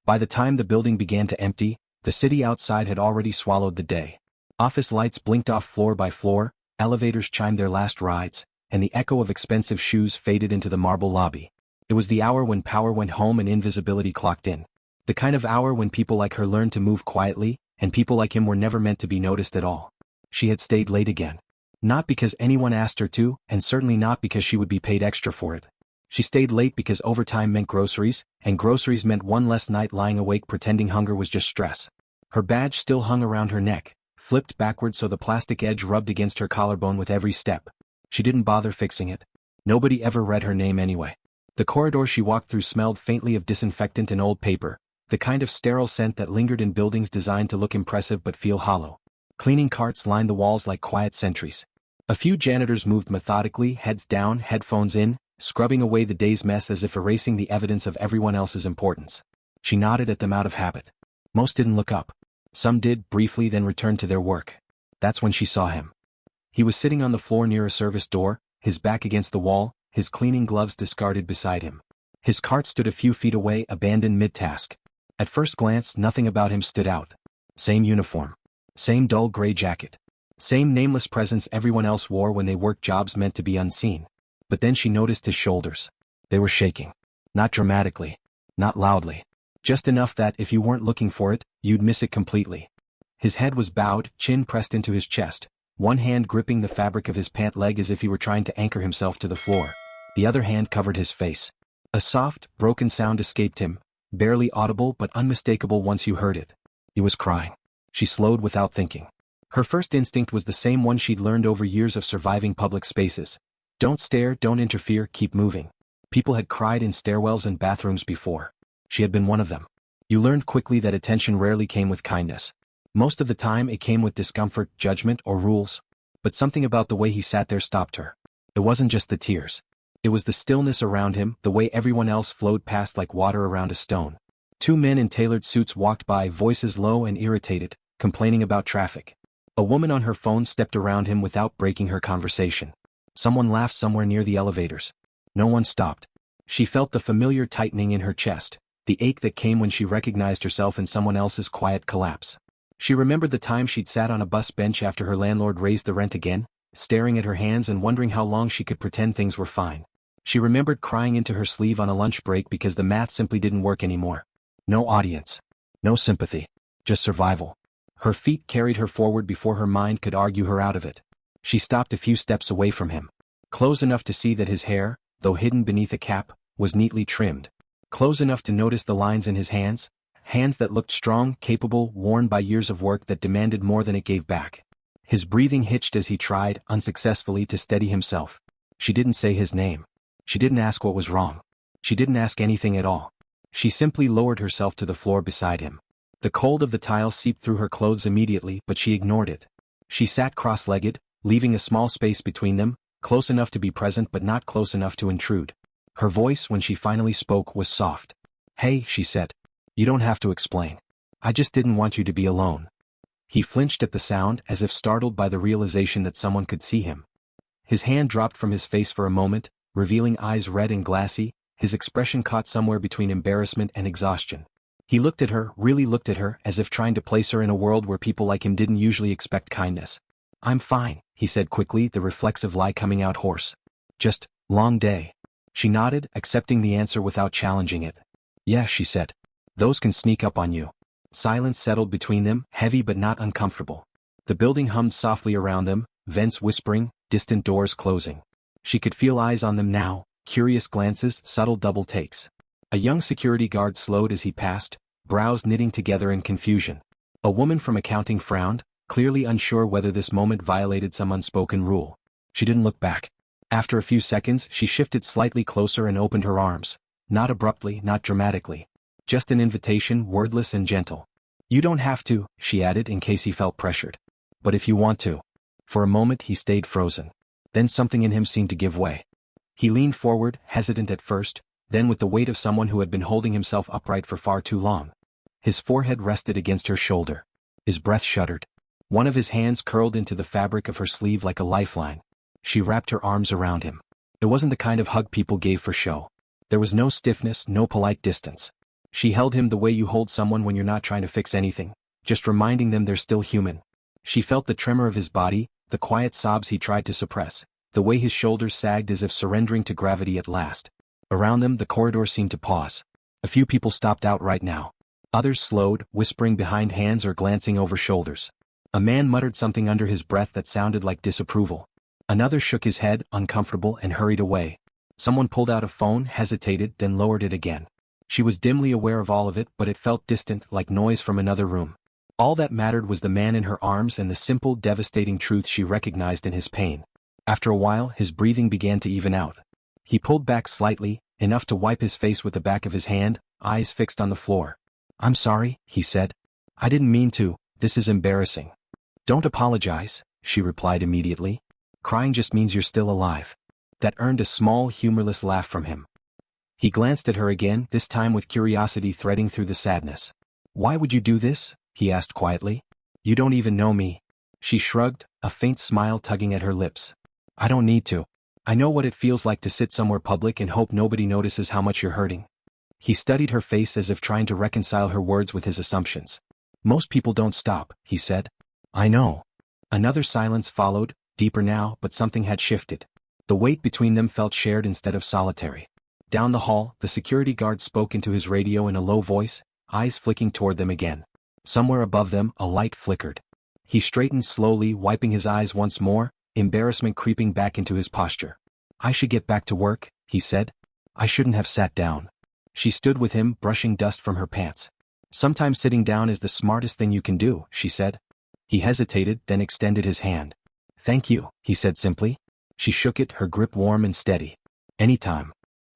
By the time the building began to empty, the city outside had already swallowed the day. Office lights blinked off floor by floor, elevators chimed their last rides, and the echo of expensive shoes faded into the marble lobby. It was the hour when power went home and invisibility clocked in. The kind of hour when people like her learned to move quietly, and people like him were never meant to be noticed at all. She had stayed late again. Not because anyone asked her to, and certainly not because she would be paid extra for it. She stayed late because overtime meant groceries, and groceries meant one less night lying awake pretending hunger was just stress. Her badge still hung around her neck, flipped backward so the plastic edge rubbed against her collarbone with every step. She didn't bother fixing it. Nobody ever read her name anyway. The corridor she walked through smelled faintly of disinfectant and old paper, the kind of sterile scent that lingered in buildings designed to look impressive but feel hollow. Cleaning carts lined the walls like quiet sentries. A few janitors moved methodically, heads down, headphones in, scrubbing away the day's mess as if erasing the evidence of everyone else's importance. She nodded at them out of habit. Most didn't look up. Some did, briefly, then returned to their work. That's when she saw him. He was sitting on the floor near a service door, his back against the wall, his cleaning gloves discarded beside him. His cart stood a few feet away, abandoned mid-task. At first glance, nothing about him stood out. Same uniform. Same dull gray jacket. Same nameless presence everyone else wore when they worked jobs meant to be unseen. But then she noticed his shoulders. They were shaking. Not dramatically. Not loudly. Just enough that, if you weren't looking for it, you'd miss it completely. His head was bowed, chin pressed into his chest, one hand gripping the fabric of his pant leg as if he were trying to anchor himself to the floor. The other hand covered his face. A soft, broken sound escaped him, barely audible but unmistakable once you heard it. He was crying. She slowed without thinking. Her first instinct was the same one she'd learned over years of surviving public spaces. Don't stare, don't interfere, keep moving. People had cried in stairwells and bathrooms before. She had been one of them. You learned quickly that attention rarely came with kindness. Most of the time it came with discomfort, judgment, or rules. But something about the way he sat there stopped her. It wasn't just the tears. It was the stillness around him, the way everyone else flowed past like water around a stone. Two men in tailored suits walked by, voices low and irritated, complaining about traffic. A woman on her phone stepped around him without breaking her conversation. Someone laughed somewhere near the elevators. No one stopped. She felt the familiar tightening in her chest, the ache that came when she recognized herself in someone else's quiet collapse. She remembered the time she'd sat on a bus bench after her landlord raised the rent again, staring at her hands and wondering how long she could pretend things were fine. She remembered crying into her sleeve on a lunch break because the math simply didn't work anymore. No audience. No sympathy. Just survival. Her feet carried her forward before her mind could argue her out of it. She stopped a few steps away from him. Close enough to see that his hair, though hidden beneath a cap, was neatly trimmed. Close enough to notice the lines in his hands, hands that looked strong, capable, worn by years of work that demanded more than it gave back. His breathing hitched as he tried, unsuccessfully, to steady himself. She didn't say his name. She didn't ask what was wrong. She didn't ask anything at all. She simply lowered herself to the floor beside him. The cold of the tile seeped through her clothes immediately, but she ignored it. She sat cross-legged, leaving a small space between them, close enough to be present but not close enough to intrude. Her voice, when she finally spoke, was soft. "Hey," she said. "You don't have to explain. I just didn't want you to be alone." He flinched at the sound, as if startled by the realization that someone could see him. His hand dropped from his face for a moment, revealing eyes red and glassy, his expression caught somewhere between embarrassment and exhaustion. He looked at her, really looked at her, as if trying to place her in a world where people like him didn't usually expect kindness. "I'm fine," he said quickly, the reflexive lie coming out hoarse. "Just, long day." She nodded, accepting the answer without challenging it. "Yeah," she said. "Those can sneak up on you." Silence settled between them, heavy but not uncomfortable. The building hummed softly around them, vents whispering, distant doors closing. She could feel eyes on them now, curious glances, subtle double takes. A young security guard slowed as he passed, brows knitting together in confusion. A woman from accounting frowned, clearly unsure whether this moment violated some unspoken rule. She didn't look back. After a few seconds, she shifted slightly closer and opened her arms. Not abruptly, not dramatically. Just an invitation, wordless and gentle. "You don't have to," she added in case he felt pressured. "But if you want to." For a moment he stayed frozen. Then something in him seemed to give way. He leaned forward, hesitant at first, then with the weight of someone who had been holding himself upright for far too long. His forehead rested against her shoulder. His breath shuddered. One of his hands curled into the fabric of her sleeve like a lifeline. She wrapped her arms around him. It wasn't the kind of hug people gave for show. There was no stiffness, no polite distance. She held him the way you hold someone when you're not trying to fix anything, just reminding them they're still human. She felt the tremor of his body, the quiet sobs he tried to suppress, the way his shoulders sagged as if surrendering to gravity at last. Around them the corridor seemed to pause. A few people stopped out right now. Others slowed, whispering behind hands or glancing over shoulders. A man muttered something under his breath that sounded like disapproval. Another shook his head, uncomfortable, and hurried away. Someone pulled out a phone, hesitated, then lowered it again. She was dimly aware of all of it, but it felt distant, like noise from another room. All that mattered was the man in her arms and the simple, devastating truth she recognized in his pain. After a while, his breathing began to even out. He pulled back slightly, enough to wipe his face with the back of his hand, eyes fixed on the floor. "I'm sorry," he said. "I didn't mean to, this is embarrassing." "Don't apologize," she replied immediately. "Crying just means you're still alive." That earned a small, humorless laugh from him. He glanced at her again, this time with curiosity threading through the sadness. "Why would you do this?" he asked quietly. "You don't even know me." She shrugged, a faint smile tugging at her lips. "I don't need to. I know what it feels like to sit somewhere public and hope nobody notices how much you're hurting." He studied her face as if trying to reconcile her words with his assumptions. "Most people don't stop," he said. "I know." Another silence followed, deeper now, but something had shifted. The weight between them felt shared instead of solitary. Down the hall, the security guard spoke into his radio in a low voice, eyes flicking toward them again. Somewhere above them, a light flickered. He straightened slowly, wiping his eyes once more, embarrassment creeping back into his posture. "I should get back to work," he said. "I shouldn't have sat down." She stood with him, brushing dust from her pants. "Sometimes sitting down is the smartest thing you can do," she said. He hesitated, then extended his hand. "Thank you," he said simply. She shook it, her grip warm and steady. "Anytime."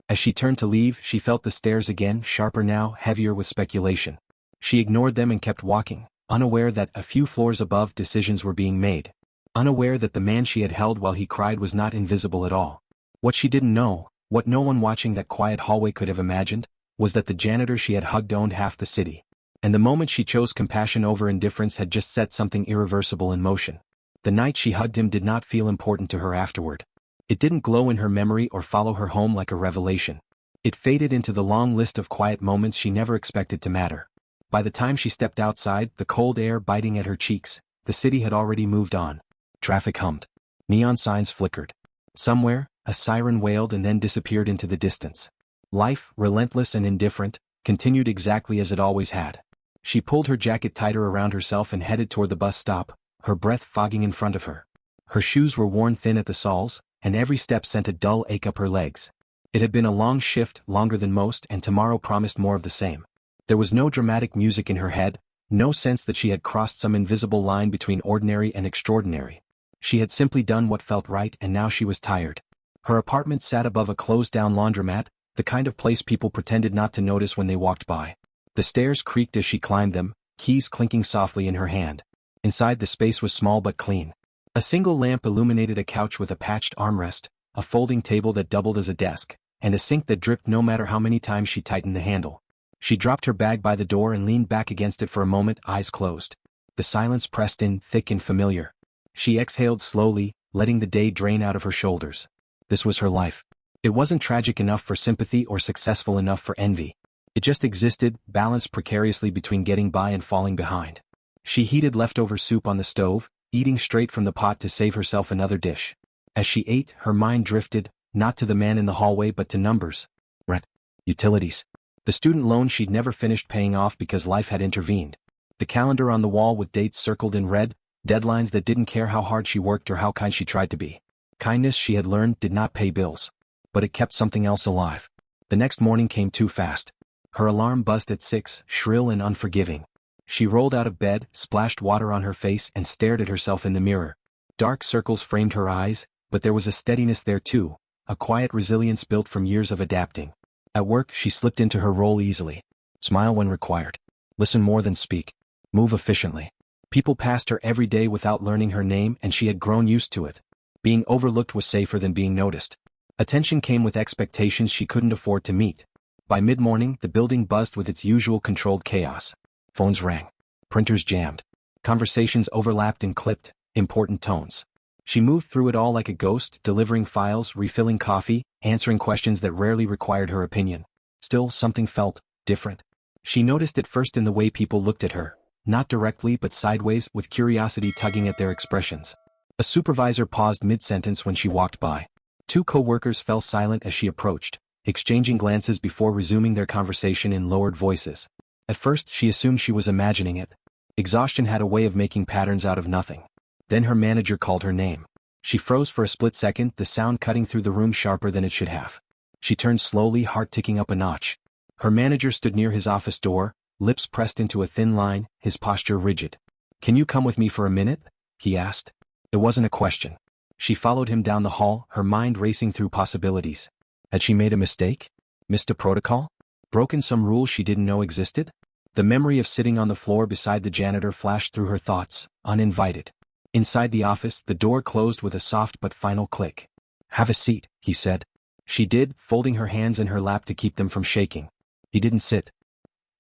As she turned to leave, she felt the stares again, sharper now, heavier with speculation. She ignored them and kept walking, unaware that a few floors above decisions were being made. Unaware that the man she had held while he cried was not invisible at all. What she didn't know, what no one watching that quiet hallway could have imagined, was that the janitor she had hugged owned half the city. And the moment she chose compassion over indifference had just set something irreversible in motion. The night she hugged him did not feel important to her afterward. It didn't glow in her memory or follow her home like a revelation. It faded into the long list of quiet moments she never expected to matter. By the time she stepped outside, the cold air biting at her cheeks, the city had already moved on. Traffic hummed. Neon signs flickered. Somewhere, a siren wailed and then disappeared into the distance. Life, relentless and indifferent, continued exactly as it always had. She pulled her jacket tighter around herself and headed toward the bus stop, her breath fogging in front of her. Her shoes were worn thin at the soles, and every step sent a dull ache up her legs. It had been a long shift, longer than most, and tomorrow promised more of the same. There was no dramatic music in her head, no sense that she had crossed some invisible line between ordinary and extraordinary. She had simply done what felt right, and now she was tired. Her apartment sat above a closed-down laundromat, the kind of place people pretended not to notice when they walked by. The stairs creaked as she climbed them, keys clinking softly in her hand. Inside, the space was small but clean. A single lamp illuminated a couch with a patched armrest, a folding table that doubled as a desk, and a sink that dripped no matter how many times she tightened the handle. She dropped her bag by the door and leaned back against it for a moment, eyes closed. The silence pressed in, thick and familiar. She exhaled slowly, letting the day drain out of her shoulders. This was her life. It wasn't tragic enough for sympathy or successful enough for envy. It just existed, balanced precariously between getting by and falling behind. She heated leftover soup on the stove, eating straight from the pot to save herself another dish. As she ate, her mind drifted, not to the man in the hallway but to numbers. Rent. Utilities. The student loan she'd never finished paying off because life had intervened. The calendar on the wall with dates circled in red, deadlines that didn't care how hard she worked or how kind she tried to be. Kindness, she had learned, did not pay bills. But it kept something else alive. The next morning came too fast. Her alarm buzzed at 6, shrill and unforgiving. She rolled out of bed, splashed water on her face and stared at herself in the mirror. Dark circles framed her eyes, but there was a steadiness there too, a quiet resilience built from years of adapting. At work, she slipped into her role easily. Smile when required. Listen more than speak. Move efficiently. People passed her every day without learning her name, and she had grown used to it. Being overlooked was safer than being noticed. Attention came with expectations she couldn't afford to meet. By mid-morning, the building buzzed with its usual controlled chaos. Phones rang. Printers jammed. Conversations overlapped in clipped, important tones. She moved through it all like a ghost, delivering files, refilling coffee, answering questions that rarely required her opinion. Still, something felt different. She noticed it first in the way people looked at her, not directly but sideways, with curiosity tugging at their expressions. A supervisor paused mid-sentence when she walked by. Two co-workers fell silent as she approached, exchanging glances before resuming their conversation in lowered voices. At first she assumed she was imagining it. Exhaustion had a way of making patterns out of nothing. Then her manager called her name. She froze for a split second, the sound cutting through the room sharper than it should have. She turned slowly, heart ticking up a notch. Her manager stood near his office door, lips pressed into a thin line, his posture rigid. "Can you come with me for a minute?" he asked. It wasn't a question. She followed him down the hall, her mind racing through possibilities. Had she made a mistake? Missed a protocol? Broken some rule she didn't know existed? The memory of sitting on the floor beside the janitor flashed through her thoughts, uninvited. Inside the office, the door closed with a soft but final click. "Have a seat," he said. She did, folding her hands in her lap to keep them from shaking. He didn't sit.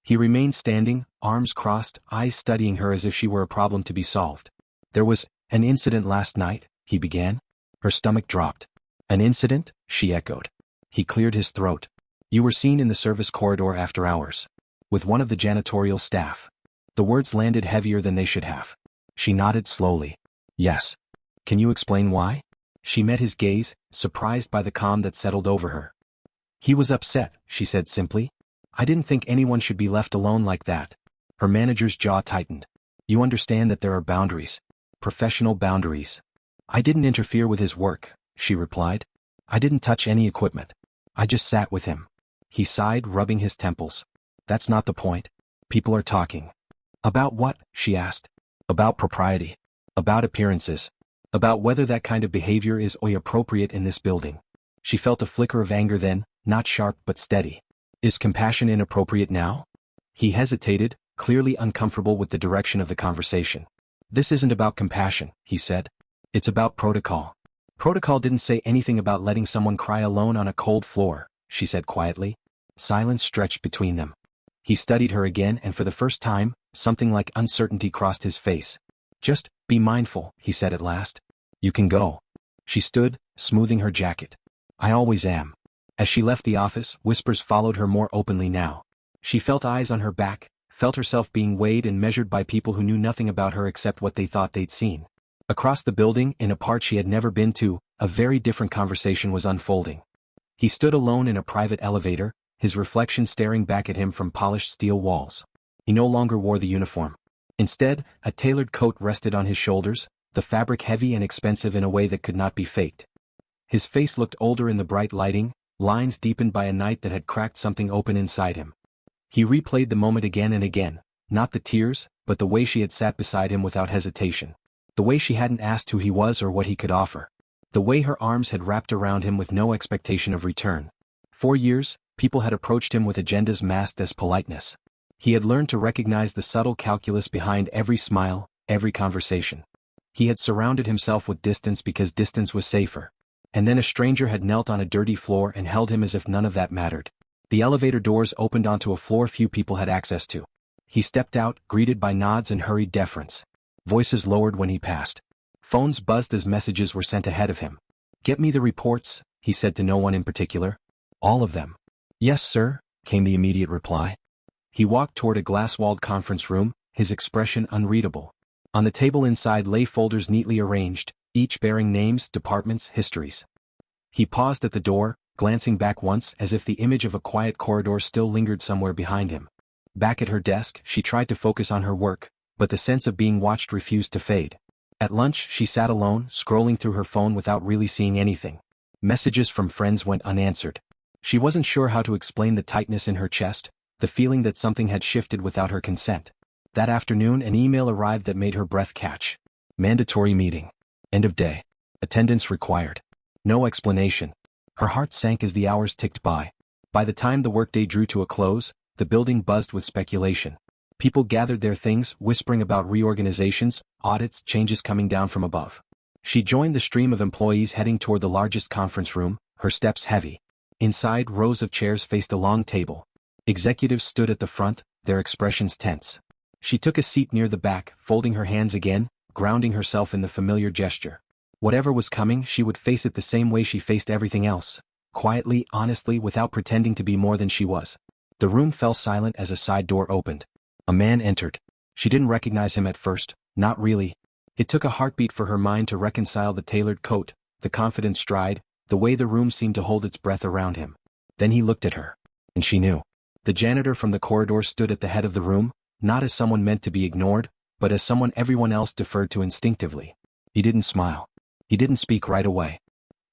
He remained standing, arms crossed, eyes studying her as if she were a problem to be solved. "There was an incident last night," he began. Her stomach dropped. "An incident?" she echoed. He cleared his throat. "You were seen in the service corridor after hours. With one of the janitorial staff." The words landed heavier than they should have. She nodded slowly. "Yes. Can you explain why?" She met his gaze, surprised by the calm that settled over her. "He was upset," she said simply. "I didn't think anyone should be left alone like that." Her manager's jaw tightened. "You understand that there are boundaries. Professional boundaries." "I didn't interfere with his work," she replied. "I didn't touch any equipment. I just sat with him." He sighed, rubbing his temples. "That's not the point. People are talking." "About what?" she asked. "About propriety. About appearances. About whether that kind of behavior is appropriate in this building." She felt a flicker of anger then, not sharp but steady. "Is compassion inappropriate now?" He hesitated, clearly uncomfortable with the direction of the conversation. "This isn't about compassion," he said. "It's about protocol." "Protocol didn't say anything about letting someone cry alone on a cold floor," she said quietly. Silence stretched between them. He studied her again, and for the first time, something like uncertainty crossed his face. "Just be mindful," he said at last. "You can go." She stood, smoothing her jacket. "I always am." As she left the office, whispers followed her more openly now. She felt eyes on her back, felt herself being weighed and measured by people who knew nothing about her except what they thought they'd seen. Across the building, in a part she had never been to, a very different conversation was unfolding. He stood alone in a private elevator, his reflection staring back at him from polished steel walls. He no longer wore the uniform. Instead, a tailored coat rested on his shoulders, the fabric heavy and expensive in a way that could not be faked. His face looked older in the bright lighting, lines deepened by a night that had cracked something open inside him. He replayed the moment again and again, not the tears, but the way she had sat beside him without hesitation. The way she hadn't asked who he was or what he could offer. The way her arms had wrapped around him with no expectation of return. For years, people had approached him with agendas masked as politeness. He had learned to recognize the subtle calculus behind every smile, every conversation. He had surrounded himself with distance because distance was safer. And then a stranger had knelt on a dirty floor and held him as if none of that mattered. The elevator doors opened onto a floor few people had access to. He stepped out, greeted by nods and hurried deference. Voices lowered when he passed. Phones buzzed as messages were sent ahead of him. "Get me the reports," he said to no one in particular. "All of them." "Yes, sir," came the immediate reply. He walked toward a glass-walled conference room, his expression unreadable. On the table inside lay folders neatly arranged, each bearing names, departments, histories. He paused at the door, glancing back once as if the image of a quiet corridor still lingered somewhere behind him. Back at her desk, she tried to focus on her work, but the sense of being watched refused to fade. At lunch, she sat alone, scrolling through her phone without really seeing anything. Messages from friends went unanswered. She wasn't sure how to explain the tightness in her chest, the feeling that something had shifted without her consent. That afternoon, an email arrived that made her breath catch. Mandatory meeting. End of day. Attendance required. No explanation. Her heart sank as the hours ticked by. By the time the workday drew to a close, the building buzzed with speculation. People gathered their things, whispering about reorganizations, audits, changes coming down from above. She joined the stream of employees heading toward the largest conference room, her steps heavy. Inside, rows of chairs faced a long table. Executives stood at the front, their expressions tense. She took a seat near the back, folding her hands again, grounding herself in the familiar gesture. Whatever was coming, she would face it the same way she faced everything else. Quietly, honestly, without pretending to be more than she was. The room fell silent as a side door opened. A man entered. She didn't recognize him at first, not really. It took a heartbeat for her mind to reconcile the tailored coat, the confident stride, the way the room seemed to hold its breath around him. Then he looked at her. And she knew. The janitor from the corridor stood at the head of the room, not as someone meant to be ignored, but as someone everyone else deferred to instinctively. He didn't smile. He didn't speak right away.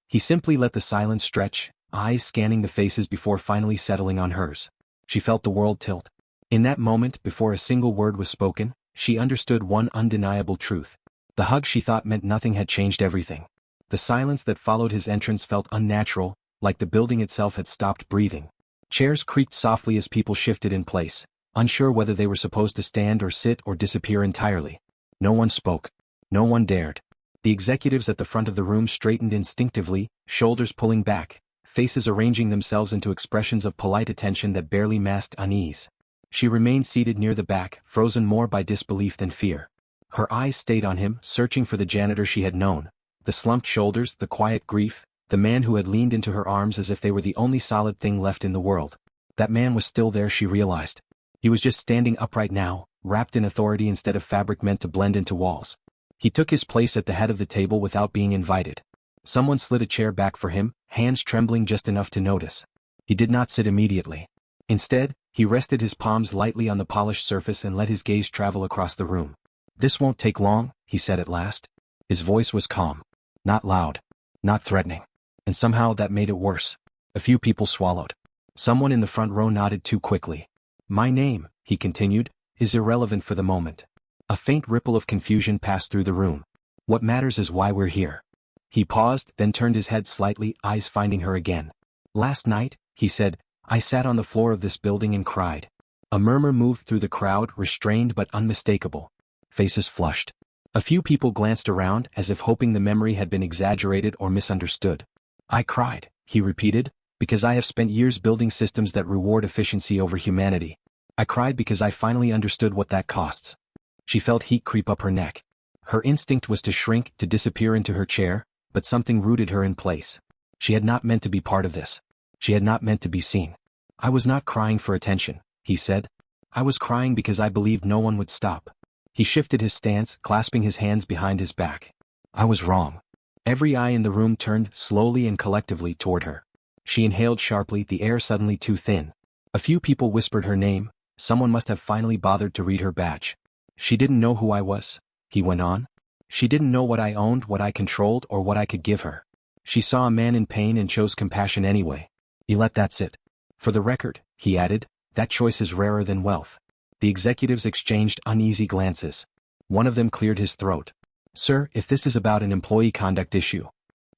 He simply let the silence stretch, eyes scanning the faces before finally settling on hers. She felt the world tilt. In that moment, before a single word was spoken, she understood one undeniable truth. The hug she thought meant nothing had changed everything. The silence that followed his entrance felt unnatural, like the building itself had stopped breathing. Chairs creaked softly as people shifted in place, unsure whether they were supposed to stand or sit or disappear entirely. No one spoke. No one dared. The executives at the front of the room straightened instinctively, shoulders pulling back, faces arranging themselves into expressions of polite attention that barely masked unease. She remained seated near the back, frozen more by disbelief than fear. Her eyes stayed on him, searching for the janitor she had known. The slumped shoulders, the quiet grief, the man who had leaned into her arms as if they were the only solid thing left in the world. That man was still there, she realized. He was just standing upright now, wrapped in authority instead of fabric meant to blend into walls. He took his place at the head of the table without being invited. Someone slid a chair back for him, hands trembling just enough to notice. He did not sit immediately. Instead, he rested his palms lightly on the polished surface and let his gaze travel across the room. "This won't take long," he said at last. His voice was calm. Not loud. Not threatening. And somehow that made it worse. A few people swallowed. Someone in the front row nodded too quickly. "My name," he continued, "is irrelevant for the moment." A faint ripple of confusion passed through the room. "What matters is why we're here." He paused, then turned his head slightly, eyes finding her again. "Last night," he said, "I sat on the floor of this building and cried." A murmur moved through the crowd, restrained but unmistakable. Faces flushed. A few people glanced around, as if hoping the memory had been exaggerated or misunderstood. "I cried," he repeated, "because I have spent years building systems that reward efficiency over humanity. I cried because I finally understood what that costs." She felt heat creep up her neck. Her instinct was to shrink, to disappear into her chair, but something rooted her in place. She had not meant to be part of this. She had not meant to be seen. "I was not crying for attention," he said. "I was crying because I believed no one would stop." He shifted his stance, clasping his hands behind his back. "I was wrong." Every eye in the room turned, slowly and collectively, toward her. She inhaled sharply, the air suddenly too thin. A few people whispered her name. Someone must have finally bothered to read her badge. "She didn't know who I was," he went on. "She didn't know what I owned, what I controlled, or what I could give her. She saw a man in pain and chose compassion anyway." He let that sit. "For the record," he added, "that choice is rarer than wealth." The executives exchanged uneasy glances. One of them cleared his throat. "Sir, if this is about an employee conduct issue."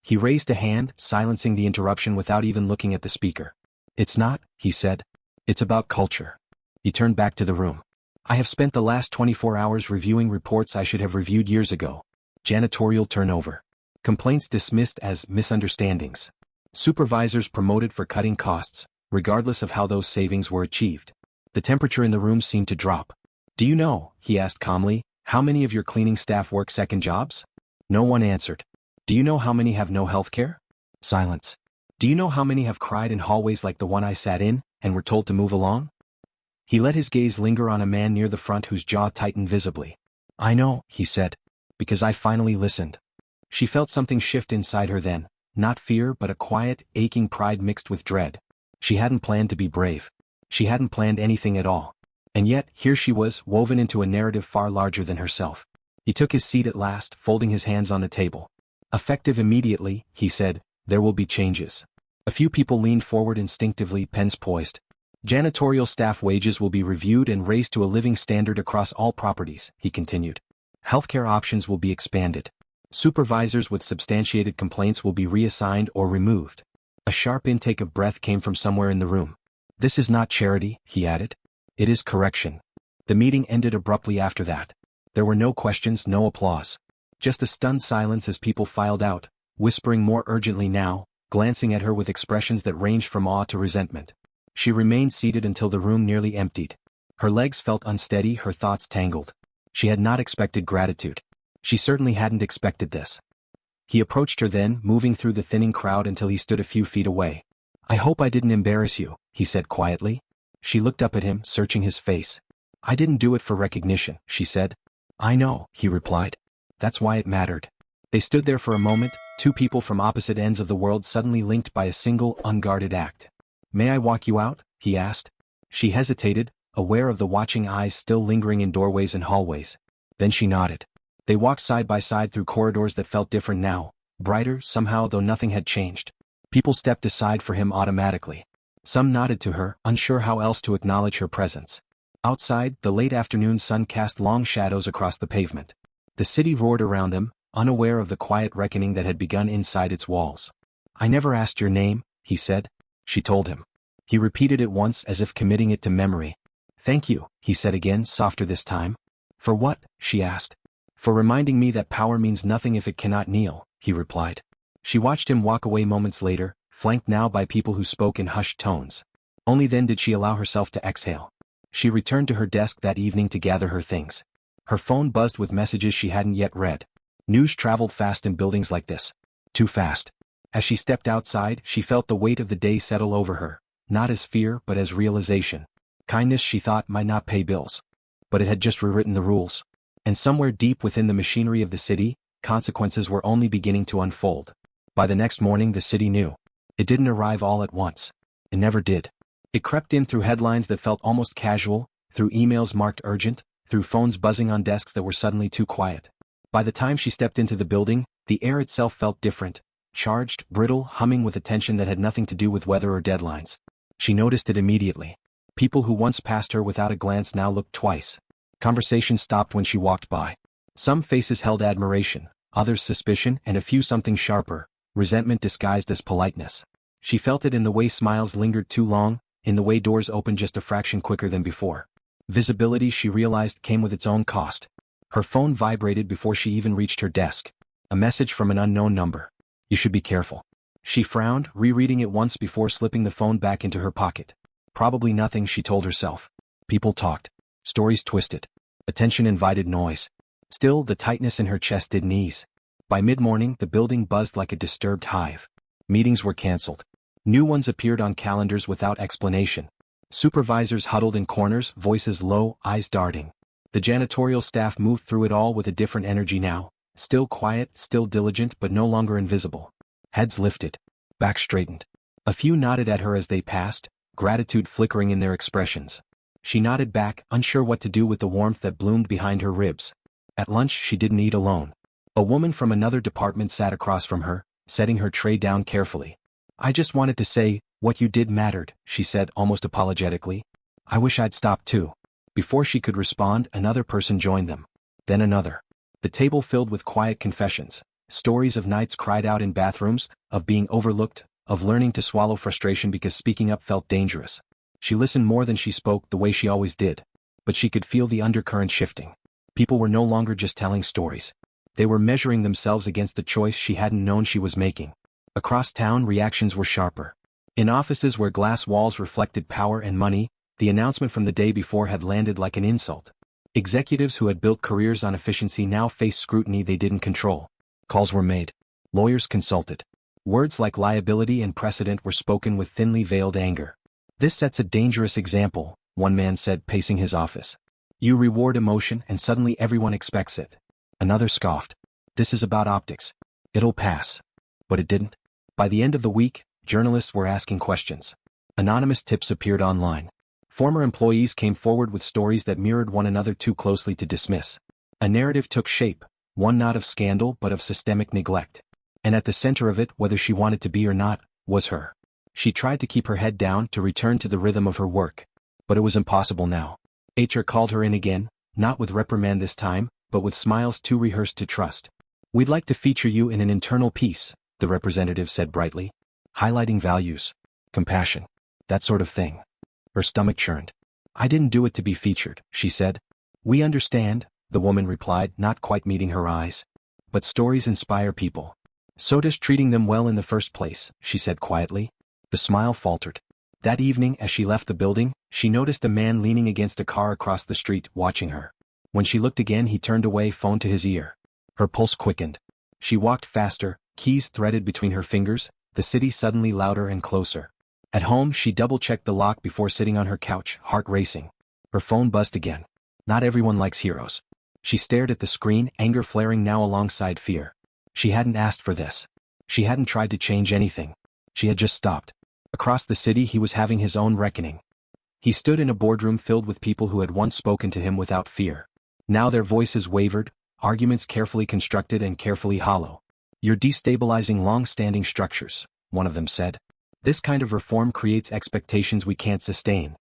He raised a hand, silencing the interruption without even looking at the speaker. "It's not," he said. "It's about culture." He turned back to the room. "I have spent the last 24 hours reviewing reports I should have reviewed years ago. Janitorial turnover. Complaints dismissed as misunderstandings. Supervisors promoted for cutting costs, regardless of how those savings were achieved." The temperature in the room seemed to drop. "Do you know," he asked calmly, "how many of your cleaning staff work second jobs?" No one answered. "Do you know how many have no health care?" Silence. "Do you know how many have cried in hallways like the one I sat in, and were told to move along?" He let his gaze linger on a man near the front whose jaw tightened visibly. "I know," he said, "because I finally listened." She felt something shift inside her then, not fear but a quiet, aching pride mixed with dread. She hadn't planned to be brave. She hadn't planned anything at all. And yet, here she was, woven into a narrative far larger than herself. He took his seat at last, folding his hands on the table. "Effective immediately," he said, "there will be changes." A few people leaned forward instinctively, pens poised. "Janitorial staff wages will be reviewed and raised to a living standard across all properties," he continued. "Healthcare options will be expanded. Supervisors with substantiated complaints will be reassigned or removed." A sharp intake of breath came from somewhere in the room. "This is not charity," he added. "It is correction." The meeting ended abruptly after that. There were no questions, no applause. Just a stunned silence as people filed out, whispering more urgently now, glancing at her with expressions that ranged from awe to resentment. She remained seated until the room nearly emptied. Her legs felt unsteady, her thoughts tangled. She had not expected gratitude. She certainly hadn't expected this. He approached her then, moving through the thinning crowd until he stood a few feet away. "I hope I didn't embarrass you," he said quietly. She looked up at him, searching his face. "I didn't do it for recognition," she said. "I know," he replied. "That's why it mattered." They stood there for a moment, two people from opposite ends of the world suddenly linked by a single, unguarded act. "May I walk you out?" he asked. She hesitated, aware of the watching eyes still lingering in doorways and hallways. Then she nodded. They walked side by side through corridors that felt different now, brighter somehow though nothing had changed. People stepped aside for him automatically. Some nodded to her, unsure how else to acknowledge her presence. Outside, the late afternoon sun cast long shadows across the pavement. The city roared around them, unaware of the quiet reckoning that had begun inside its walls. "I never asked your name," he said. She told him. He repeated it once as if committing it to memory. "Thank you," he said again, softer this time. "For what?" she asked. "For reminding me that power means nothing if it cannot kneel," he replied. She watched him walk away moments later, flanked now by people who spoke in hushed tones. Only then did she allow herself to exhale. She returned to her desk that evening to gather her things. Her phone buzzed with messages she hadn't yet read. News traveled fast in buildings like this. Too fast. As she stepped outside, she felt the weight of the day settle over her, not as fear but as realization. Kindness, she thought, might not pay bills. But it had just rewritten the rules. And somewhere deep within the machinery of the city, consequences were only beginning to unfold. By the next morning the city knew. It didn't arrive all at once. It never did. It crept in through headlines that felt almost casual, through emails marked urgent, through phones buzzing on desks that were suddenly too quiet. By the time she stepped into the building, the air itself felt different, charged, brittle, humming with a tension that had nothing to do with weather or deadlines. She noticed it immediately. People who once passed her without a glance now looked twice. Conversation stopped when she walked by. Some faces held admiration, others suspicion, and a few something sharper, resentment disguised as politeness. She felt it in the way smiles lingered too long, in the way doors opened just a fraction quicker than before. Visibility, she realized, came with its own cost. Her phone vibrated before she even reached her desk. A message from an unknown number. "You should be careful." She frowned, rereading it once before slipping the phone back into her pocket. Probably nothing, she told herself. People talked. Stories twisted. Attention invited noise. Still, the tightness in her chest didn't ease. By mid-morning, the building buzzed like a disturbed hive. Meetings were canceled. New ones appeared on calendars without explanation. Supervisors huddled in corners, voices low, eyes darting. The janitorial staff moved through it all with a different energy now. Still quiet, still diligent, but no longer invisible. Heads lifted. Backs straightened. A few nodded at her as they passed, gratitude flickering in their expressions. She nodded back, unsure what to do with the warmth that bloomed behind her ribs. At lunch, she didn't eat alone. A woman from another department sat across from her, setting her tray down carefully. "I just wanted to say, what you did mattered," she said almost apologetically. "I wish I'd stopped too." Before she could respond, another person joined them. Then another. The table filled with quiet confessions, stories of nights cried out in bathrooms, of being overlooked, of learning to swallow frustration because speaking up felt dangerous. She listened more than she spoke, the way she always did. But she could feel the undercurrent shifting. People were no longer just telling stories. They were measuring themselves against the choice she hadn't known she was making. Across town, reactions were sharper. In offices where glass walls reflected power and money, the announcement from the day before had landed like an insult. Executives who had built careers on efficiency now faced scrutiny they didn't control. Calls were made. Lawyers consulted. Words like liability and precedent were spoken with thinly veiled anger. "This sets a dangerous example," one man said, pacing his office. "You reward emotion and suddenly everyone expects it." Another scoffed. "This is about optics. It'll pass." But it didn't. By the end of the week, journalists were asking questions. Anonymous tips appeared online. Former employees came forward with stories that mirrored one another too closely to dismiss. A narrative took shape, one not of scandal but of systemic neglect. And at the center of it, whether she wanted to be or not, was her. She tried to keep her head down, to return to the rhythm of her work. But it was impossible now. HR called her in again, not with reprimand this time, but with smiles too rehearsed to trust. "We'd like to feature you in an internal piece," the representative said brightly. "Highlighting values, compassion, that sort of thing." Her stomach churned. "I didn't do it to be featured," she said. "We understand," the woman replied, not quite meeting her eyes. "But stories inspire people. So does treating them well in the first place," she said quietly. The smile faltered. That evening, as she left the building, she noticed a man leaning against a car across the street, watching her. When she looked again, he turned away, phone to his ear. Her pulse quickened. She walked faster, keys threaded between her fingers, the city suddenly louder and closer. At home, she double-checked the lock before sitting on her couch, heart racing. Her phone buzzed again. Not everyone likes heroes. She stared at the screen, anger flaring now alongside fear. She hadn't asked for this. She hadn't tried to change anything. She had just stopped. Across the city, he was having his own reckoning. He stood in a boardroom filled with people who had once spoken to him without fear. Now their voices wavered, arguments carefully constructed and carefully hollow. "You're destabilizing long-standing structures," one of them said. "This kind of reform creates expectations we can't sustain."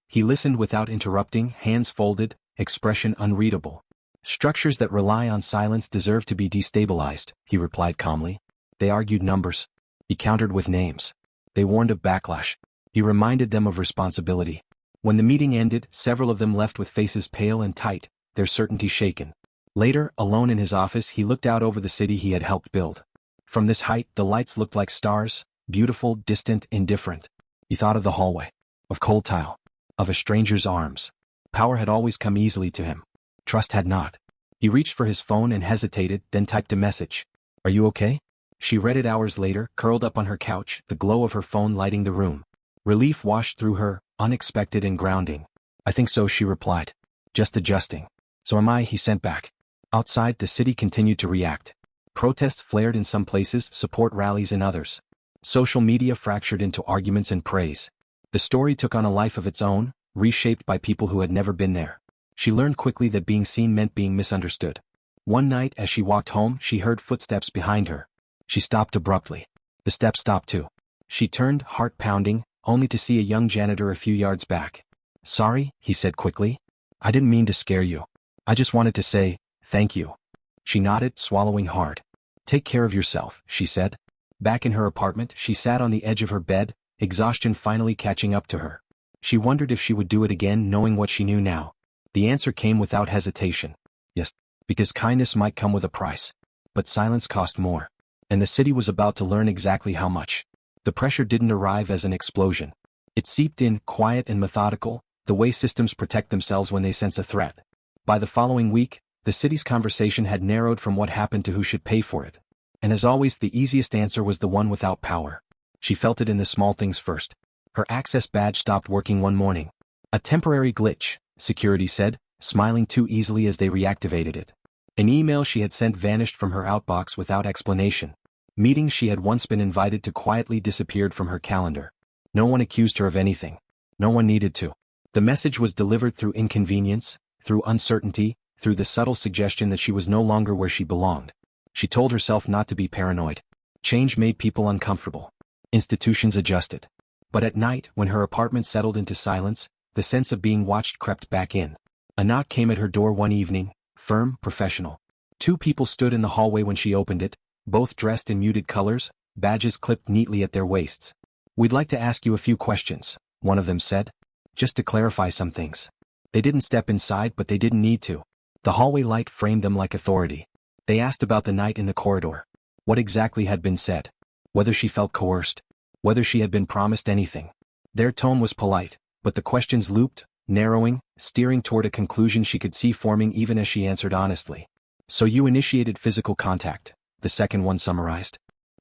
He listened without interrupting, hands folded, expression unreadable. "Structures that rely on silence deserve to be destabilized," he replied calmly. They argued numbers. He countered with names. They warned of backlash. He reminded them of responsibility. When the meeting ended, several of them left with faces pale and tight, their certainty shaken. Later, alone in his office, he looked out over the city he had helped build. From this height, the lights looked like stars, beautiful, distant, indifferent. He thought of the hallway, of cold tile, of a stranger's arms. Power had always come easily to him. Trust had not. He reached for his phone and hesitated, then typed a message. "Are you okay?" She read it hours later, curled up on her couch, the glow of her phone lighting the room. Relief washed through her, unexpected and grounding. "I think so," she replied. "Just adjusting." "So am I," he sent back. Outside, the city continued to react. Protests flared in some places, support rallies in others. Social media fractured into arguments and praise. The story took on a life of its own, reshaped by people who had never been there. She learned quickly that being seen meant being misunderstood. One night, as she walked home, she heard footsteps behind her. She stopped abruptly. The steps stopped too. She turned, heart pounding, only to see a young janitor a few yards back. "Sorry," he said quickly. "I didn't mean to scare you. I just wanted to say, thank you." She nodded, swallowing hard. "Take care of yourself," she said. Back in her apartment, she sat on the edge of her bed, exhaustion finally catching up to her. She wondered if she would do it again, knowing what she knew now. The answer came without hesitation. Yes, because kindness might come with a price. But silence cost more. And the city was about to learn exactly how much. The pressure didn't arrive as an explosion. It seeped in, quiet and methodical, the way systems protect themselves when they sense a threat. By the following week, the city's conversation had narrowed from what happened to who should pay for it. And as always, the easiest answer was the one without power. She felt it in the small things first. Her access badge stopped working one morning. "A temporary glitch," security said, smiling too easily as they reactivated it. An email she had sent vanished from her outbox without explanation. Meetings she had once been invited to quietly disappeared from her calendar. No one accused her of anything. No one needed to. The message was delivered through inconvenience, through uncertainty, through the subtle suggestion that she was no longer where she belonged. She told herself not to be paranoid. Change made people uncomfortable. Institutions adjusted. But at night, when her apartment settled into silence, the sense of being watched crept back in. A knock came at her door one evening, firm, professional. Two people stood in the hallway when she opened it, both dressed in muted colors, badges clipped neatly at their waists. "We'd like to ask you a few questions," one of them said. "Just to clarify some things." They didn't step inside, but they didn't need to. The hallway light framed them like authority. They asked about the night in the corridor. What exactly had been said? Whether she felt coerced? Whether she had been promised anything? Their tone was polite, but the questions looped, narrowing, steering toward a conclusion she could see forming even as she answered honestly. "So you initiated physical contact," the second one summarized.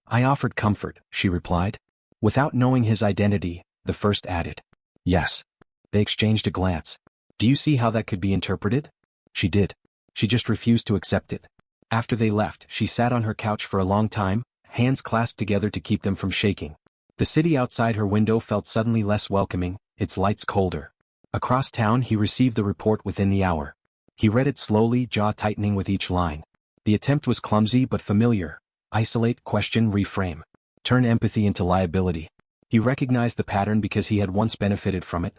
"I offered comfort," she replied. Without knowing his identity, the first added. "Yes." They exchanged a glance. "Do you see how that could be interpreted?" She did. She just refused to accept it. After they left, she sat on her couch for a long time, hands clasped together to keep them from shaking. The city outside her window felt suddenly less welcoming, its lights colder. Across town, he received the report within the hour. He read it slowly, jaw tightening with each line. The attempt was clumsy but familiar. Isolate, question, reframe. Turn empathy into liability. He recognized the pattern because he had once benefited from it.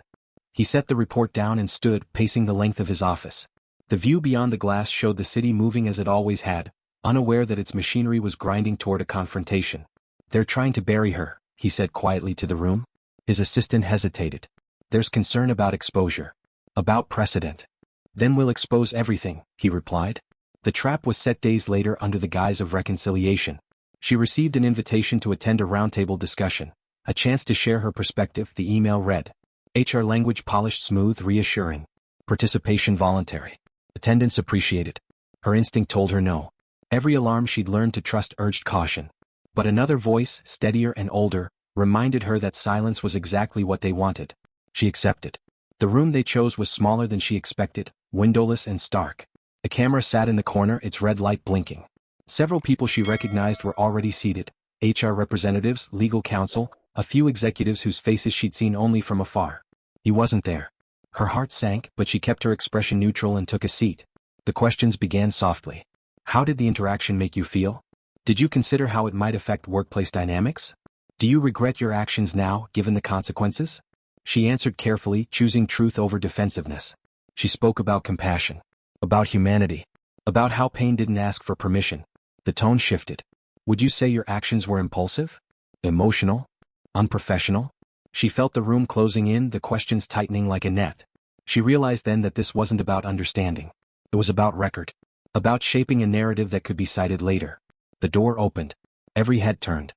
He set the report down and stood, pacing the length of his office. The view beyond the glass showed the city moving as it always had, unaware that its machinery was grinding toward a confrontation. "They're trying to bury her," he said quietly to the room. His assistant hesitated. "There's concern about exposure. About precedent." "Then we'll expose everything," he replied. The trap was set days later under the guise of reconciliation. She received an invitation to attend a roundtable discussion, a chance to share her perspective. The email read. HR language polished, smooth, reassuring. Participation voluntary. Attendance appreciated. Her instinct told her no. Every alarm she'd learned to trust urged caution. But another voice, steadier and older, reminded her that silence was exactly what they wanted. She accepted. The room they chose was smaller than she expected, windowless and stark. A camera sat in the corner, its red light blinking. Several people she recognized were already seated: HR representatives, legal counsel, a few executives whose faces she'd seen only from afar. He wasn't there. Her heart sank, but she kept her expression neutral and took a seat. The questions began softly. How did the interaction make you feel? Did you consider how it might affect workplace dynamics? Do you regret your actions now, given the consequences? She answered carefully, choosing truth over defensiveness. She spoke about compassion, about humanity, about how pain didn't ask for permission. The tone shifted. Would you say your actions were impulsive? Emotional? Unprofessional? She felt the room closing in, the questions tightening like a net. She realized then that this wasn't about understanding. It was about record. About shaping a narrative that could be cited later. The door opened. Every head turned.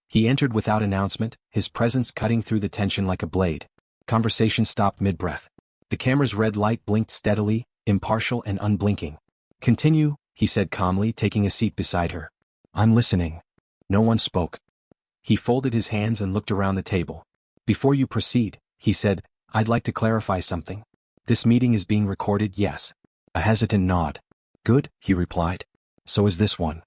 He entered without announcement, his presence cutting through the tension like a blade. Conversation stopped mid-breath. The camera's red light blinked steadily, impartial and unblinking. Continue, he said calmly, taking a seat beside her. I'm listening. No one spoke. He folded his hands and looked around the table. Before you proceed, he said, I'd like to clarify something. This meeting is being recorded, yes. A hesitant nod. Good, he replied. So is this one.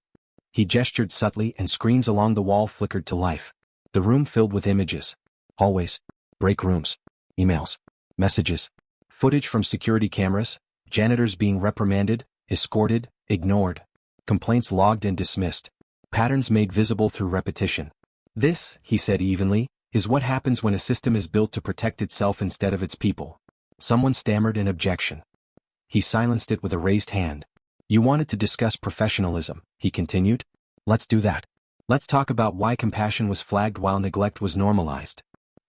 He gestured subtly and screens along the wall flickered to life. The room filled with images. Hallways. Break rooms. Emails. Messages. Footage from security cameras. Janitors being reprimanded, escorted, ignored. Complaints logged and dismissed. Patterns made visible through repetition. This, he said evenly, is what happens when a system is built to protect itself instead of its people. Someone stammered an objection. He silenced it with a raised hand. You wanted to discuss professionalism, he continued. Let's do that. Let's talk about why compassion was flagged while neglect was normalized.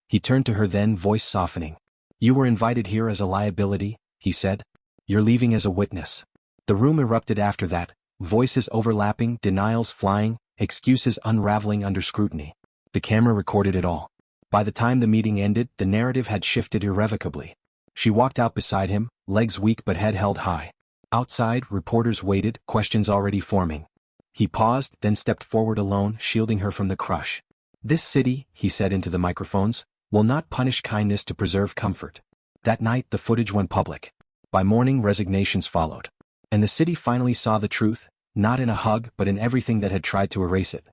He turned to her then, voice softening. You were invited here as a liability, he said. You're leaving as a witness. The room erupted after that, voices overlapping, denials flying, excuses unraveling under scrutiny. The camera recorded it all. By the time the meeting ended, the narrative had shifted irrevocably. She walked out beside him, legs weak but head held high. Outside, reporters waited, questions already forming. He paused, then stepped forward alone, shielding her from the crush. This city, he said into the microphones, will not punish kindness to preserve comfort. That night the footage went public. By morning resignations followed. And the city finally saw the truth, not in a hug but in everything that had tried to erase it.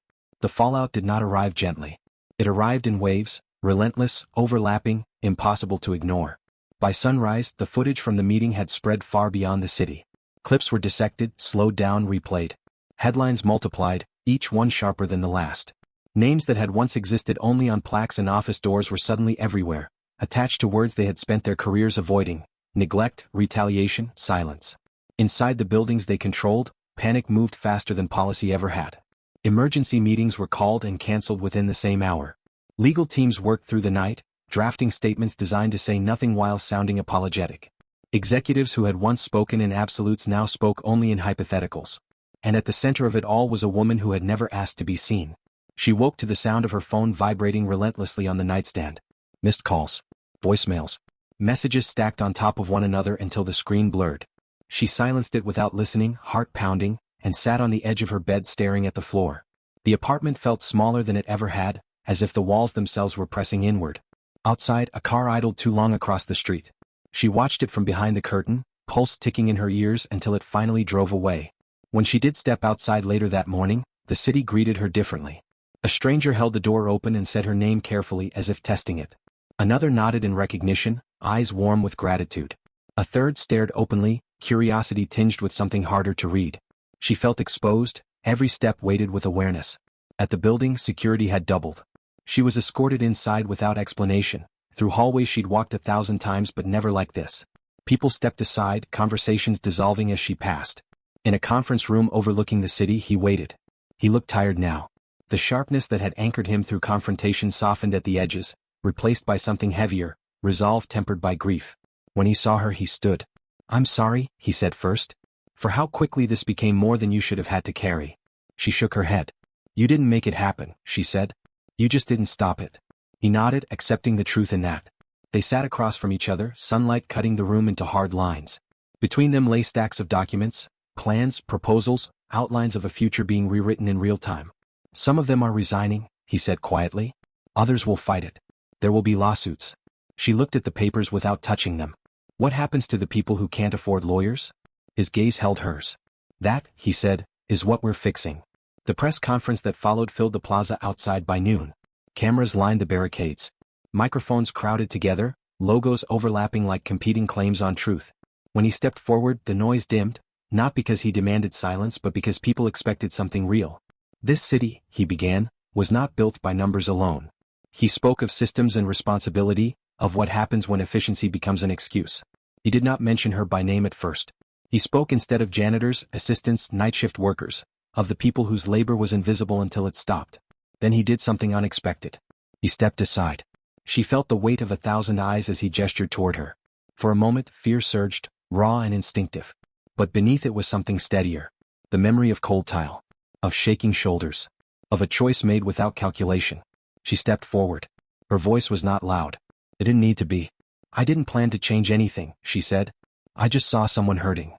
The fallout did not arrive gently. It arrived in waves, relentless, overlapping, impossible to ignore. By sunrise, the footage from the meeting had spread far beyond the city. Clips were dissected, slowed down, replayed. Headlines multiplied, each one sharper than the last. Names that had once existed only on plaques and office doors were suddenly everywhere, attached to words they had spent their careers avoiding: neglect, retaliation, silence. Inside the buildings they controlled, panic moved faster than policy ever had. Emergency meetings were called and canceled within the same hour. Legal teams worked through the night, drafting statements designed to say nothing while sounding apologetic. Executives who had once spoken in absolutes now spoke only in hypotheticals. And at the center of it all was a woman who had never asked to be seen. She woke to the sound of her phone vibrating relentlessly on the nightstand. Missed calls. Voicemails. Messages stacked on top of one another until the screen blurred. She silenced it without listening, heart pounding, and sat on the edge of her bed staring at the floor. The apartment felt smaller than it ever had, as if the walls themselves were pressing inward. Outside, a car idled too long across the street. She watched it from behind the curtain, pulse ticking in her ears until it finally drove away. When she did step outside later that morning, the city greeted her differently. A stranger held the door open and said her name carefully as if testing it. Another nodded in recognition, eyes warm with gratitude. A third stared openly, curiosity tinged with something harder to read. She felt exposed, every step weighted with awareness. At the building, security had doubled. She was escorted inside without explanation, through hallways she'd walked 1,000 times but never like this. People stepped aside, conversations dissolving as she passed. In a conference room overlooking the city, he waited. He looked tired now. The sharpness that had anchored him through confrontation softened at the edges, replaced by something heavier, resolve tempered by grief. When he saw her, he stood. I'm sorry, he said first, for how quickly this became more than you should have had to carry. She shook her head. You didn't make it happen, she said. You just didn't stop it. He nodded, accepting the truth in that. They sat across from each other, sunlight cutting the room into hard lines. Between them lay stacks of documents, plans, proposals, outlines of a future being rewritten in real time. Some of them are resigning, he said quietly. Others will fight it. There will be lawsuits. She looked at the papers without touching them. What happens to the people who can't afford lawyers? His gaze held hers. That, he said, is what we're fixing. The press conference that followed filled the plaza outside by noon. Cameras lined the barricades. Microphones crowded together, logos overlapping like competing claims on truth. When he stepped forward, the noise dimmed, not because he demanded silence but because people expected something real. This city, he began, was not built by numbers alone. He spoke of systems and responsibility, of what happens when efficiency becomes an excuse. He did not mention her by name at first. He spoke instead of janitors, assistants, night shift workers, of the people whose labor was invisible until it stopped. Then he did something unexpected. He stepped aside. She felt the weight of 1,000 eyes as he gestured toward her. For a moment, fear surged, raw and instinctive. But beneath it was something steadier. The memory of cold tile. Of shaking shoulders. Of a choice made without calculation. She stepped forward. Her voice was not loud. It didn't need to be. I didn't plan to change anything, she said. I just saw someone hurting.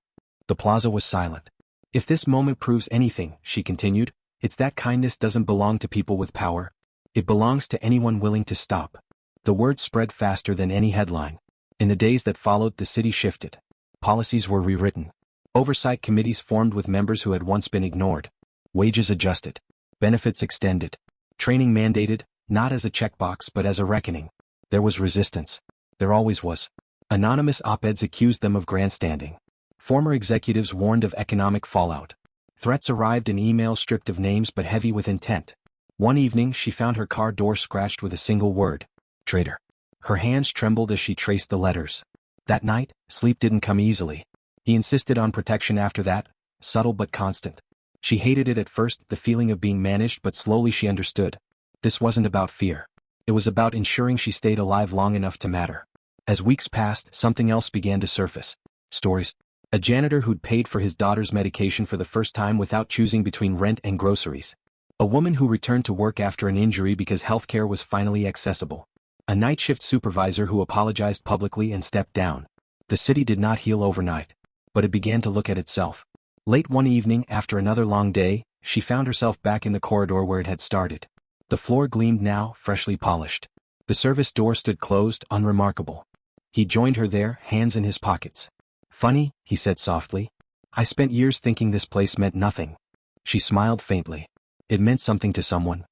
The plaza was silent. If this moment proves anything, she continued, it's that kindness doesn't belong to people with power. It belongs to anyone willing to stop. The word spread faster than any headline. In the days that followed, the city shifted. Policies were rewritten. Oversight committees formed with members who had once been ignored. Wages adjusted. Benefits extended. Training mandated, not as a checkbox but as a reckoning. There was resistance. There always was. Anonymous op-eds accused them of grandstanding. Former executives warned of economic fallout. Threats arrived in emails stripped of names but heavy with intent. One evening she found her car door scratched with a single word. Traitor. Her hands trembled as she traced the letters. That night, sleep didn't come easily. He insisted on protection after that, subtle but constant. She hated it at first, the feeling of being managed, but slowly she understood. This wasn't about fear. It was about ensuring she stayed alive long enough to matter. As weeks passed, something else began to surface. Stories. A janitor who'd paid for his daughter's medication for the first time without choosing between rent and groceries. A woman who returned to work after an injury because healthcare was finally accessible. A night shift supervisor who apologized publicly and stepped down. The city did not heal overnight. But it began to look at itself. Late one evening, after another long day, she found herself back in the corridor where it had started. The floor gleamed now, freshly polished. The service door stood closed, unremarkable. He joined her there, hands in his pockets. Funny, he said softly. I spent years thinking this place meant nothing. She smiled faintly. It meant something to someone.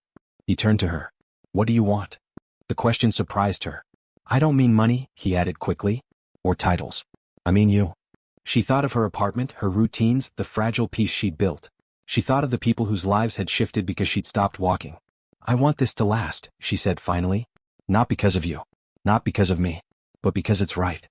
He turned to her. What do you want? The question surprised her. I don't mean money, he added quickly. Or titles. I mean you. She thought of her apartment, her routines, the fragile peace she'd built. She thought of the people whose lives had shifted because she'd stopped walking. I want this to last, she said finally. Not because of you. Not because of me. But because it's right.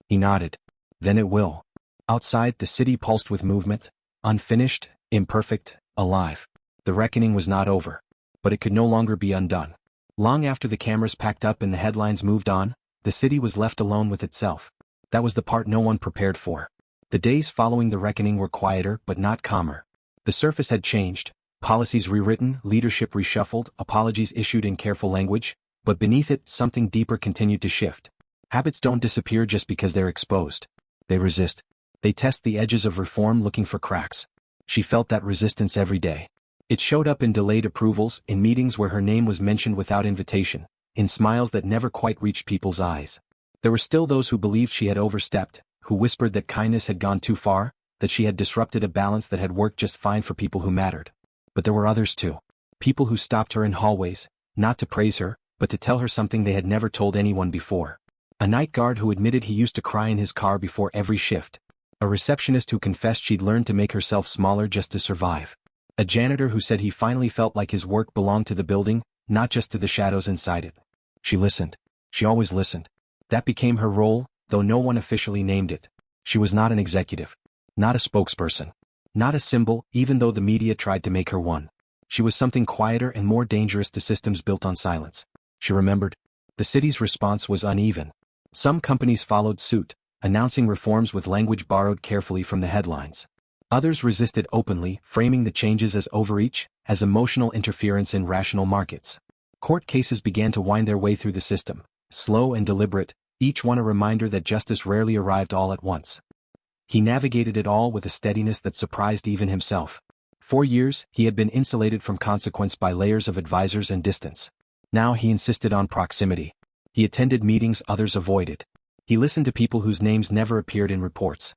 He nodded. Then it will. Outside, the city pulsed with movement. Unfinished, imperfect, alive. The reckoning was not over. But it could no longer be undone. Long after the cameras packed up and the headlines moved on, the city was left alone with itself. That was the part no one prepared for. The days following the reckoning were quieter but not calmer. The surface had changed, policies rewritten, leadership reshuffled, apologies issued in careful language, but beneath it, something deeper continued to shift. Habits don't disappear just because they're exposed. They resist. They test the edges of reform looking for cracks. She felt that resistance every day. It showed up in delayed approvals, in meetings where her name was mentioned without invitation, in smiles that never quite reached people's eyes. There were still those who believed she had overstepped, who whispered that kindness had gone too far, that she had disrupted a balance that had worked just fine for people who mattered. But there were others too. People who stopped her in hallways, not to praise her, but to tell her something they had never told anyone before. A night guard who admitted he used to cry in his car before every shift. A receptionist who confessed she'd learned to make herself smaller just to survive. A janitor who said he finally felt like his work belonged to the building, not just to the shadows inside it. She listened. She always listened. That became her role, though no one officially named it. She was not an executive. Not a spokesperson. Not a symbol, even though the media tried to make her one. She was something quieter and more dangerous to systems built on silence. She remembered. The city's response was uneven. Some companies followed suit, announcing reforms with language borrowed carefully from the headlines. Others resisted openly, framing the changes as overreach, as emotional interference in rational markets. Court cases began to wind their way through the system, slow and deliberate, each one a reminder that justice rarely arrived all at once. He navigated it all with a steadiness that surprised even himself. For years, he had been insulated from consequence by layers of advisors and distance. Now he insisted on proximity. He attended meetings others avoided. He listened to people whose names never appeared in reports.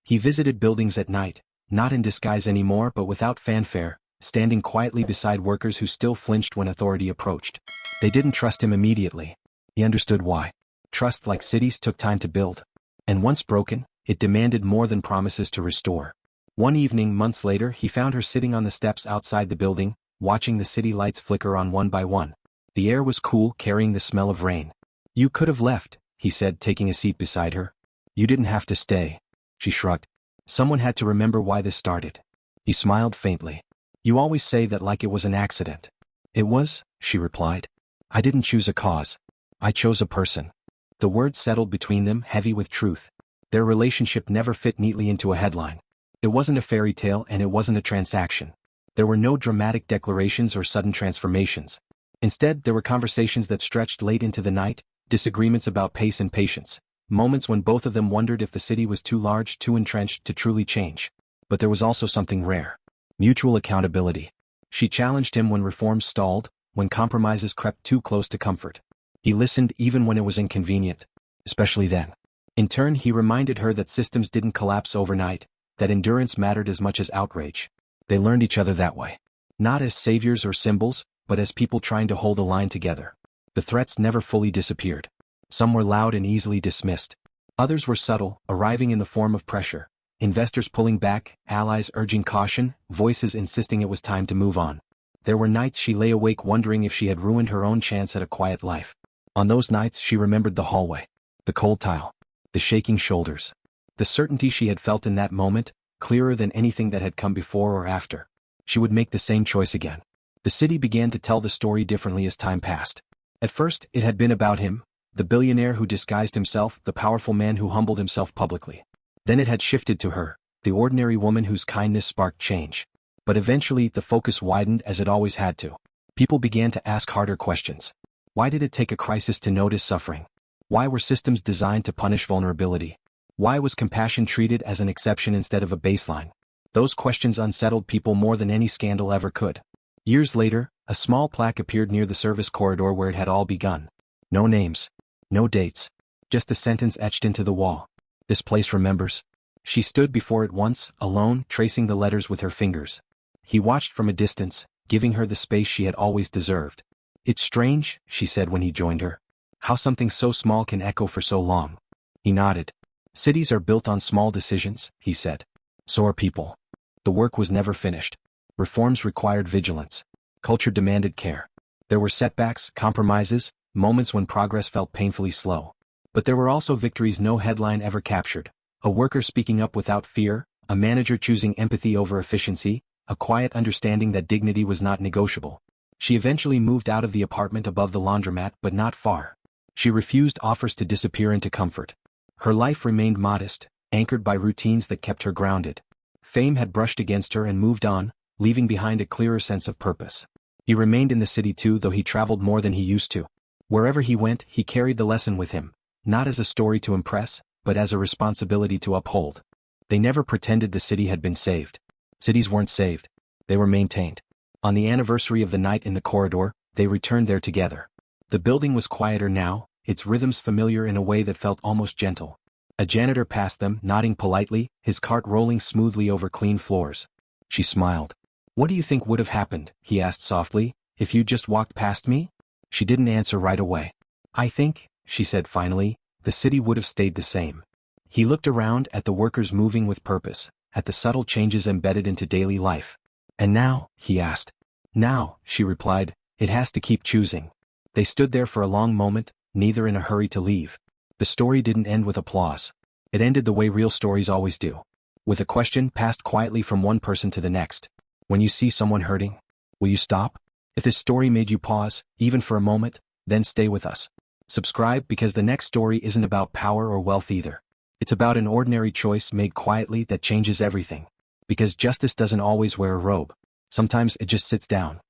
He visited buildings at night, not in disguise anymore but without fanfare, standing quietly beside workers who still flinched when authority approached. They didn't trust him immediately. He understood why. Trust, like cities, took time to build. And once broken, it demanded more than promises to restore. One evening months later he found her sitting on the steps outside the building, watching the city lights flicker on one by one. The air was cool, carrying the smell of rain. "You could have left," he said, taking a seat beside her. "You didn't have to stay." She shrugged. "Someone had to remember why this started." He smiled faintly. "You always say that like it was an accident." "It was," she replied. "I didn't choose a cause. I chose a person." The words settled between them, heavy with truth. Their relationship never fit neatly into a headline. It wasn't a fairy tale and it wasn't a transaction. There were no dramatic declarations or sudden transformations. Instead, there were conversations that stretched late into the night, disagreements about pace and patience, moments when both of them wondered if the city was too large, too entrenched to truly change. But there was also something rare. Mutual accountability. She challenged him when reforms stalled, when compromises crept too close to comfort. He listened even when it was inconvenient. Especially then. In turn, he reminded her that systems didn't collapse overnight, that endurance mattered as much as outrage. They learned each other that way. Not as saviors or symbols, but as people trying to hold a line together. The threats never fully disappeared. Some were loud and easily dismissed. Others were subtle, arriving in the form of pressure. Investors pulling back, allies urging caution, voices insisting it was time to move on. There were nights she lay awake wondering if she had ruined her own chance at a quiet life. On those nights she remembered the hallway, the cold tile, the shaking shoulders. The certainty she had felt in that moment, clearer than anything that had come before or after. She would make the same choice again. The city began to tell the story differently as time passed. At first, it had been about him, the billionaire who disguised himself, the powerful man who humbled himself publicly. Then it had shifted to her, the ordinary woman whose kindness sparked change. But eventually the focus widened as it always had to. People began to ask harder questions. Why did it take a crisis to notice suffering? Why were systems designed to punish vulnerability? Why was compassion treated as an exception instead of a baseline? Those questions unsettled people more than any scandal ever could. Years later, a small plaque appeared near the service corridor where it had all begun. No names. No dates. Just a sentence etched into the wall. "This place remembers." She stood before it once, alone, tracing the letters with her fingers. He watched from a distance, giving her the space she had always deserved. "It's strange," she said when he joined her. "How something so small can echo for so long." He nodded. "Cities are built on small decisions," he said. "So are people." The work was never finished. Reforms required vigilance. Culture demanded care. There were setbacks, compromises, moments when progress felt painfully slow. But there were also victories no headline ever captured. A worker speaking up without fear, a manager choosing empathy over efficiency, a quiet understanding that dignity was not negotiable. She eventually moved out of the apartment above the laundromat, but not far. She refused offers to disappear into comfort. Her life remained modest, anchored by routines that kept her grounded. Fame had brushed against her and moved on, leaving behind a clearer sense of purpose. He remained in the city too, though he traveled more than he used to. Wherever he went, he carried the lesson with him, not as a story to impress, but as a responsibility to uphold. They never pretended the city had been saved. Cities weren't saved. They were maintained. On the anniversary of the night in the corridor, they returned there together. The building was quieter now, its rhythms familiar in a way that felt almost gentle. A janitor passed them, nodding politely, his cart rolling smoothly over clean floors. She smiled. "What do you think would have happened," he asked softly, "if you just walked past me?" She didn't answer right away. "I think," she said finally, "the city would have stayed the same." He looked around at the workers moving with purpose, at the subtle changes embedded into daily life. "And now?" he asked. "Now," she replied, "it has to keep choosing." They stood there for a long moment, neither in a hurry to leave. The story didn't end with applause. It ended the way real stories always do. With a question passed quietly from one person to the next. "When you see someone hurting, will you stop? If this story made you pause, even for a moment, then stay with us. Subscribe because the next story isn't about power or wealth either. It's about an ordinary choice made quietly that changes everything. Because justice doesn't always wear a robe. Sometimes it just sits down.